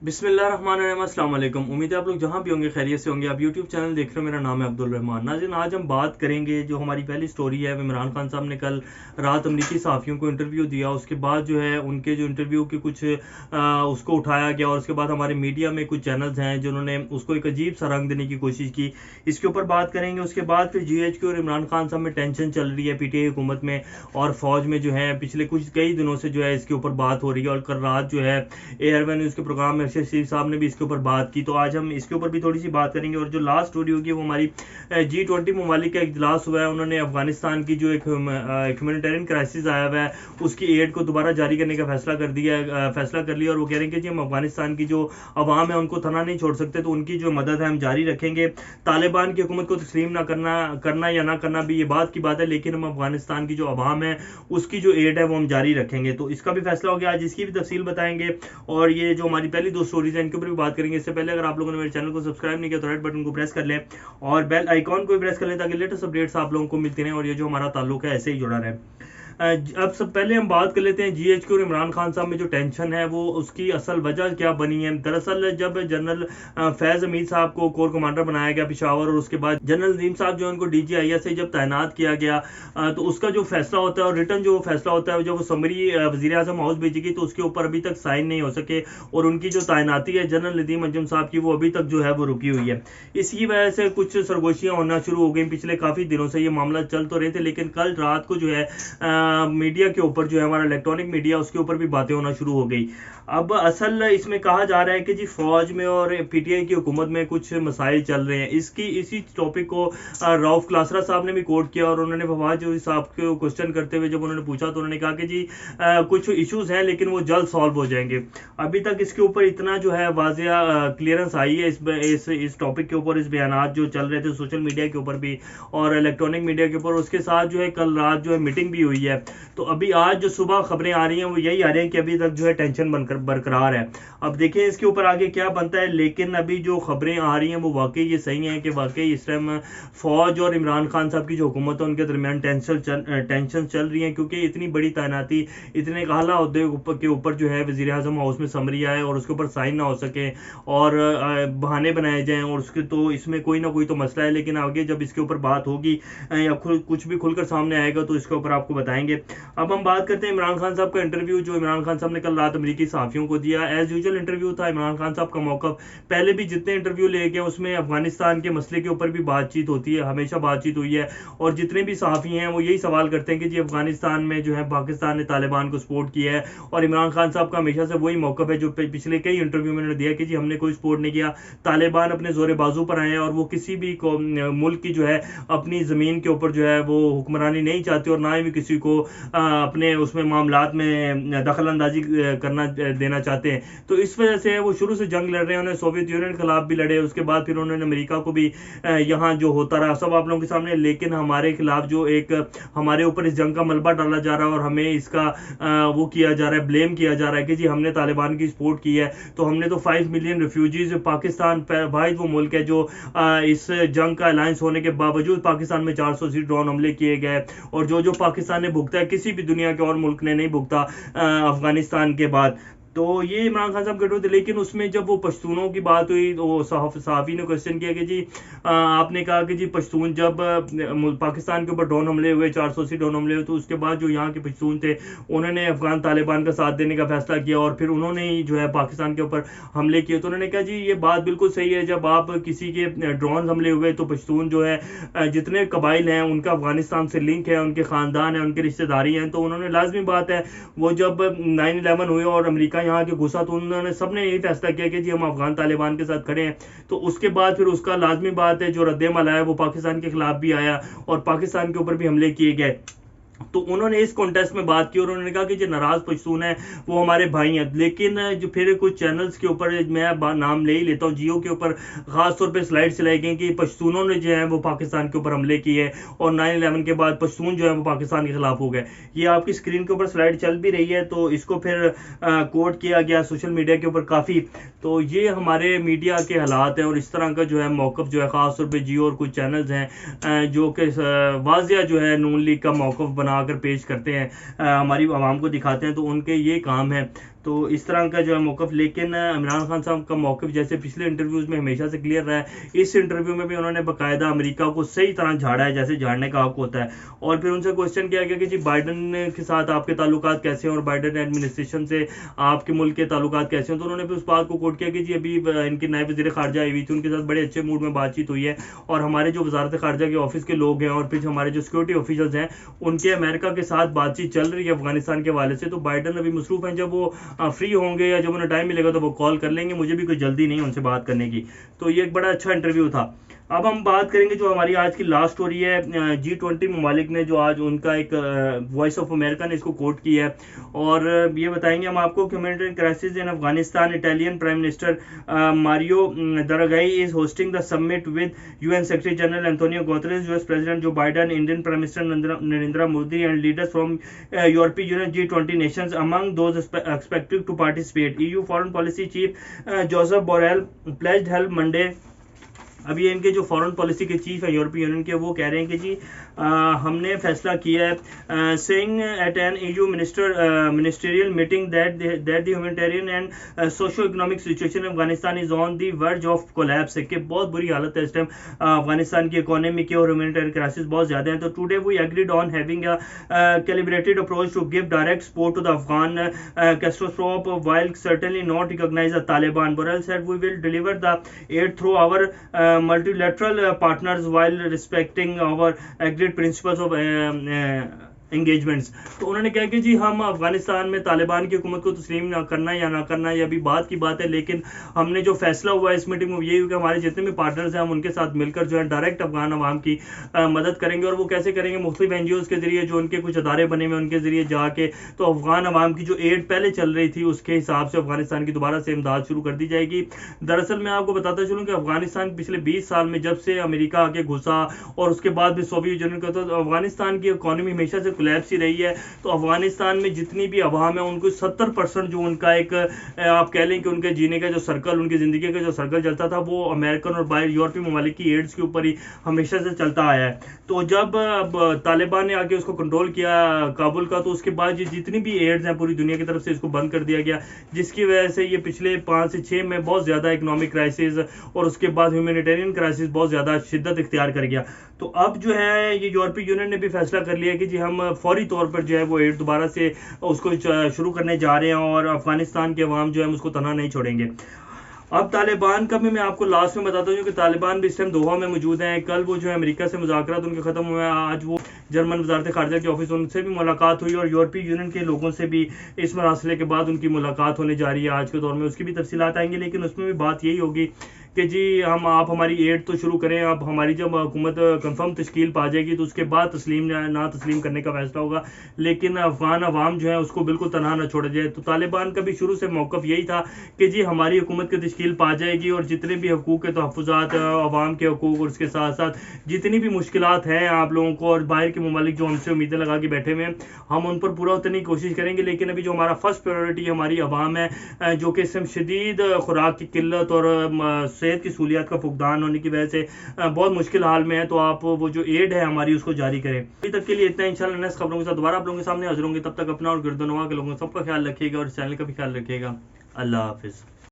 बिस्मिल्लाहिर्रहमानिर्रहीम, अस्सलाम वालेकुम। उम्मीद है आप लोग जहाँ भी होंगे खैरियत से होंगे। आप यूट्यूब चैनल देख रहे हो, मेरा नाम है अब्दुल रहमान। नाज़रीन, आज हम बात करेंगे जो हमारी पहली स्टोरी है। इमरान खान साहब ने कल रात अमरीकी सहाफ़ियों को इंटरव्यू दिया। उसके बाद जो है उनके जो इंटरव्यू के कुछ उसको उठाया गया और उसके बाद हमारे मीडिया में कुछ चैनल्स हैं जिन्होंने उसको एक अजीब सा रंग देने की कोशिश की। इसके ऊपर बात करेंगे। उसके बाद फिर GH और इमरान खान साहब में टेंशन चल रही है PTI हुकूमत में और फौज में जो है पिछले कुछ कई दिनों से जो है इसके ऊपर बात हो रही है। और कल रात जो है एयर न्यूज़ के प्रोग्राम में अरशद शरीफ साहब ने भी इसके ऊपर बात की। तो आज हम इसके ऊपर भी थोड़ी सी बात करेंगे। और जो लास्ट स्टोरी होगी वो हमारी G20 ममालिक का इजलास हुआ है। उन्होंने अफगानिस्तान की जो एक ह्यूमैनिटेरियन क्राइसिस आया हुआ है उसकी एड को दोबारा जारी करने का फैसला कर दिया है, फैसला कर लिया। और वो कह रहे हैं कि जी हम अफगानिस्तान की जो अवाम है उनको तना नहीं छोड़ सकते, तो उनकी जो मदद है हम जारी रखेंगे। तालिबान की हुकूमत को तस्लीम ना करना या ना करना भी ये बात की बात है, लेकिन हम अफगानिस्तान की जो अवाम है उसकी जो एड है वो हम जारी रखेंगे। तो इसका भी फैसला हो गया, आज इसकी भी तफसील बताएंगे। और ये जो हमारी पहली दो स्टोरीज हैं इनके ऊपर भी बात करेंगे। इससे पहले अगर आप लोगों ने मेरे चैनल को सब्सक्राइब नहीं किया तो रेड बटन को प्रेस कर लें और बेल आइकॉन को भी प्रेस कर लें ताकि लेटेस्ट अपडेट्स आप लोगों को मिलती रहें और ये जो हमारा ताल्लुक है ऐसे ही जुड़ा रहे। अब सब पहले हम बात कर लेते हैं GH और इमरान खान साहब में जो टेंशन है वो उसकी असल वजह क्या बनी है। दरअसल जब जनरल फैज़ हमीद साहब को कोर कमांडर बनाया गया पेशावर और उसके बाद जनरल नदीम साहब जो उनको DGIS से जब तैनात किया गया तो उसका जो फैसला होता है और रिटर्न जो फैसला होता है जब वो समरी वज़ीर आज़म हाउस भेजेगी तो उसके ऊपर अभी तक साइन नहीं हो सके और उनकी जो तैनाती है जनरल नदीम अंजुम साहब की वो अभी तक जो है वो रुकी हुई है। इसकी वजह से कुछ सरगोशियाँ होना शुरू हो गई। पिछले काफ़ी दिनों से ये मामला चल तो रहे थे, लेकिन कल रात को जो है मीडिया के ऊपर जो है हमारा इलेक्ट्रॉनिक मीडिया उसके ऊपर भी बातें होना शुरू हो गई। अब असल इसमें कहा जा रहा है कि जी फौज में और PTI की हुकूमत में कुछ मसाइल चल रहे हैं। इसी टॉपिक को रऊफ क्लासरा साहब ने भी कोट किया और उन्होंने फवाद चौधरी साहब को क्वेश्चन करते हुए जब उन्होंने पूछा तो उन्होंने कहा कि जी कुछ इश्यूज हैं लेकिन वो जल्द सॉल्व हो जाएंगे। अभी तक इसके ऊपर इतना जो है वाजिया क्लियरेंस आई है इस टॉपिक के ऊपर, इस बयानात जो चल रहे थे सोशल मीडिया के ऊपर भी और इलेक्ट्रॉनिक मीडिया के ऊपर। उसके साथ जो है कल रात जो है मीटिंग भी हुई है। तो अभी आज जो सुबह खबरें आ रही हैं वो यही आ रही हैं कि अभी तक जो है टेंशन बरकरार है। अब देखिए इसके ऊपर आगे क्या बनता है, लेकिन अभी जो खबरें आ रही हैं वो वाकई ये सही हैं कि वाकई इस टाइम फौज और इमरान खान साहब की जो हुकूमत है उनके दरमियान टेंशन चल रही है, क्योंकि इतनी बड़ी तैनाती इतने आला ओहदे के ऊपर जो है वज़ीर आज़म हाउस में समरी आए और उसके ऊपर साइन ना हो सके और बहाने बनाए जाएँ और उसके तो इसमें कोई ना कोई तो मसला है। लेकिन आगे जब इसके ऊपर बात होगी या कुछ भी खुलकर सामने आएगा तो इसके ऊपर आपको बताएंगे। अब हम बात करते हैं इमरान खान साहब का इंटरव्यू जो इमरान खान साहब ने कल रात अमेरिकी सहाफ़ियों को दिया। एज यूजुअल इंटरव्यू था। इमरान खान साहब का मौक़िफ़ पहले भी जितने इंटरव्यू ले गए उसमें अफगानिस्तान के मसले के ऊपर भी बातचीत होती है, हमेशा बातचीत हुई है। और जितने भी सहाफ़ी हैं वो यही सवाल करते हैं कि जी अफगानिस्तान में जो है पाकिस्तान ने तालिबान को सपोर्ट किया है और इमरान खान साहब का हमेशा से वही मौक़िफ़ है जो पिछले कई इंटरव्यू में उन्होंने दिया कि जी हमने कोई सपोर्ट नहीं किया। तालिबान अपने ज़ोर बाजू पर आए हैं और वो किसी भी मुल्क की जो है अपनी ज़मीन के ऊपर जो है वो हुक्मरानी नहीं चाहते और ना ही किसी को अपने उसमें मामलात में दखल अंदाजी करना देना चाहते हैं। तो इस वजह से वो शुरू से जंग लड़ रहे हैं। उन्होंने सोवियत यूनियन के खिलाफ भी लड़े, उसके बाद फिर उन्होंने अमेरिका को भी यहाँ जो होता रहा सब आप लोगों के सामने। लेकिन हमारे खिलाफ जो एक हमारे ऊपर इस जंग का मलबा डाला जा रहा है और हमें इसका वो किया जा रहा है, ब्लेम किया जा रहा है कि जी हमने तालिबान की सपोर्ट की है। तो हमने तो 5 मिलियन रिफ्यूजीज, पाकिस्तान वाहिद वो मुल्क है जो इस जंग का अलायंस होने के बावजूद पाकिस्तान में 480 ड्रोन हमले किए गए और जो पाकिस्तान ने भुगता है किसी भी दुनिया के और मुल्क ने नहीं भुगता अफगानिस्तान के बाद। तो ये इमरान खान साहब कटे थे। लेकिन उसमें जब वो पश्तूनों की बात हुई तो सहाफ़ी ने क्वेश्चन किया कि जी आपने कहा कि जी पश्तून जब पाकिस्तान के ऊपर ड्रोन हमले हुए 480 ड्रोन हमले हुए तो उसके बाद जो यहाँ के पश्तून थे उन्होंने अफगान तालिबान का साथ देने का फैसला किया और फिर उन्होंने ही जो है पाकिस्तान के ऊपर हमले किए। तो उन्होंने कहा जी ये बात बिल्कुल सही है, जब आप किसी के ड्रोन हमले हुए तो पश्तून जो है जितने कबाइल हैं उनका अफगानिस्तान से लिंक है, उनके ख़ानदान है, उनकी रिश्तेदारी हैं। तो उन्होंने लाजमी बात है वो जब 9/11 हुए और अमेरिका यहाँ के घुसा तो उन्होंने सबने यही फैसला किया कि जी हम अफगान तालिबान के साथ खड़े हैं। तो उसके बाद फिर उसका लाजमी बात है जो रद्द-ए-अमल आया वो पाकिस्तान के खिलाफ भी आया और पाकिस्तान के ऊपर भी हमले किए गए। तो उन्होंने इस कॉन्टेस्ट में बात की और उन्होंने कहा कि जो नाराज पश्तून है वो हमारे भाई हैं। लेकिन जो फिर कुछ चैनल्स के ऊपर मैं नाम ले ही लेता हूँ, जियो के ऊपर खास तौर पे स्लाइड चलाई गई कि पश्तूनों ने जो है वो पाकिस्तान के ऊपर हमले किए और 9/11 के बाद पश्तून जो है वो पाकिस्तान के खिलाफ हो गए। ये आपकी स्क्रीन के ऊपर स्लाइड चल भी रही है। तो इसको फिर कोट किया गया सोशल मीडिया के ऊपर काफ़ी। तो ये हमारे मीडिया के हालात हैं और इस तरह का जो है मौक़िफ़ जो है ख़ास तौर पर जियो और कुछ चैनल्स हैं जो कि वाजिया जो है नून लीग का मौक़िफ़ बनाकर पेश करते हैं, हमारी आवाम को दिखाते हैं। तो उनके ये काम है। तो इस तरह का जो है मौक़िफ़, लेकिन इमरान खान साहब का मौक़िफ़ जैसे पिछले इंटरव्यूज़ में हमेशा से क्लियर रहा है, इस इंटरव्यू में भी उन्होंने बाकायदा अमेरिका को सही तरह झाड़ा है जैसे झाड़ने का हक होता है। और फिर उनसे क्वेश्चन किया गया कि जी बाइडन के साथ आपके ताल्लुकात कैसे हैं और बाइडन एडमिनिस्ट्रेशन से आपके मुल्क के ताल्लुकात कैसे हैं, तो उन्होंने फिर उस बात को कोट किया कि जी अभी इनकी नायब वज़ीर ख़ारजा आई हुई थी, उनके साथ बड़े अच्छे मूड में बातचीत हुई है और हमारे जो वज़ारत ख़ारजा के ऑफिस के लोग हैं और फिर हमारे जो सिक्योरिटी ऑफिशियल्स हैं उनके अमेरिका के साथ बातचीत चल रही है अफगानिस्तान के हवाले से। तो बाइडन अभी मसरूफ़ हैं, जब वो फ्री होंगे या जब उन्हें टाइम मिलेगा तो वो कॉल कर लेंगे, मुझे भी कोई जल्दी नहीं उनसे बात करने की। तो ये एक बड़ा अच्छा इंटरव्यू था। अब हम बात करेंगे जो हमारी आज की लास्ट स्टोरी है, G20 ममालिक ने जो आज उनका एक वॉइस ऑफ अमेरिका ने इसको कोट किया है और ये बताएंगे हम आपको कि humanitarian crisis in Afghanistan, Italian prime minister Mario Draghi is hosting the summit with UN secretary general Antonio Guterres, US president Joe Biden, Indian prime minister Narendra Modi and leaders from European Union G20 nations among those expected to participate. EU foreign policy chief Josep Borrell pledged help Monday. अभी इनके जो foreign policy के chief है यूरोपीय union के, वो कह रहे हैं कि जी हमने फैसला किया है saying at an EU ministerial meeting that the humanitarian and socio economic situation Afghanistan is on the verge of collapse, कि बहुत बुरी हालत है इस टाइम अफगानिस्तान की इकोनॉमी की और ह्यूमैनिटेरियन क्राइसिस बहुत ज़्यादा है। तो today we agreed on having a calibrated approach to give direct support to the Afghan catastrophe while certainly not recognise the Taliban. Borrell said we will deliver the aid through our multilateral partners while respecting our agreed principles of engagements. तो उन्होंने कहा कि जी हम अफगानिस्तान में तालिबान की हुकूमत को तस्लीम ना करना या ना करना ये अभी बात की बात है, लेकिन हमने जो फैसला हुआ इस मीटिंग में यही हुआ कि हमारे जितने भी पार्टनर्स हैं हम उनके साथ मिलकर जो है डायरेक्ट अफगान अवाम की मदद करेंगे। और वो कैसे करेंगे? मुख्तलिफ NGOs के जरिए, जो उनके कुछ अदारे बने हुए उनके जरिए जाके तो अफगान अवाम की जो एड पहले चल रही थी उसके हिसाब से अफगानिस्तान की दोबारा से इमदाद शुरू कर दी जाएगी। दरअसल मैं आपको बताता चलूँ कि अफगानिस्तान पिछले 20 साल में जब से अमेरिका आके घुसा और उसके बाद भी सोवियत यूनियन का, तो अफगानिस्तान की इकॉनमी हमेशा से कोलैप्स ही रही है। तो अफगानिस्तान में जितनी भी अवाम है उनको 70% जो उनका एक आप कह लें कि उनके जीने का जो सर्कल, उनकी ज़िंदगी का जो सर्कल चलता था वो अमेरिकन और बाहर यूरोपीय ममालिक की एड्स के ऊपर ही हमेशा से चलता आया है। तो जब तालिबान ने आके उसको कंट्रोल किया काबुल का, तो उसके बाद ये जितनी भी एड्स हैं पूरी दुनिया की तरफ से इसको बंद कर दिया गया, जिसकी वजह से ये पिछले 5 से 6 में बहुत ज़्यादा इकोनॉमिक क्राइसिस और उसके बाद ह्यूमैनिटेरियन क्राइसिस बहुत ज़्यादा शिद्दत इख्तियार कर गया। तो अब जो है ये यूरोपीय यूनियन ने भी फैसला कर लिया कि जी हम फौरी तौर पर जो है वो एड दोबारा से उसको शुरू करने जा रहे हैं और अफगानिस्तान के अवाम जो है उसको तनहा नहीं छोड़ेंगे। अब तालिबान का भी मैं आपको लास्ट में बताता हूँ कि तालिबान भी इस टाइम दोहा में मौजूद हैं। कल वो जो है अमेरिका से मुज़ाकरात उनके ख़त्म हुए हैं, आज वो जर्मन वज़ारत ख़ारजा के ऑफिस उनसे भी मुलाकात हुई और यूरोपीय यूनियन के लोगों से भी इस मरासले के बाद उनकी मुलाकात होने जा रही है आज के दौर में। उसकी भी तफसीलात आएंगी, लेकिन उसमें भी बात यही होगी कि जी आप हमारी एड तो शुरू करें, अब हमारी जब हुकूमत कंफर्म तश्कील पा जाएगी तो उसके बाद तस्लीम ना तस्लीम करने का फैसला होगा, लेकिन अफगान अवाम जो है उसको बिल्कुल तनहा ना छोड़ा जाए। तो तालिबान का भी शुरू से मौक़िफ़ यही था कि जी हमारी हुकूमत की तश्कील पा जाएगी और जितने भी हकूक़ के तहफ़्फ़ुज़ात, अवाम के हकूक़ और उसके साथ साथ जितनी भी मुश्किलात हैं आप लोगों को और बाहर के ममालिक जो हमसे उम्मीदें लगा के बैठे हुए हैं, हम उन पर पूरा उतरने की कोशिश करेंगे। लेकिन अभी जो हमारा फर्स्ट प्रायोरिटी हमारी अवाम है जो कि इस समय शदीद खुराक की किल्लत और सेहत की सहूलियात का फुकदान होने की वजह से बहुत मुश्किल हाल में है, तो आप वो जो एड है हमारी उसको जारी करें। अभी तक के लिए इतना, इंशाल्लाह नेक्स्ट खबरों के साथ दोबारा आप लोगों के सामने हाजिर होंगे। तब तक अपना और गिरदनवा के लोगों सबका ख्याल रखिएगा और इस चैनल का भी ख्याल रखिएगा। अल्लाह हाफिज़।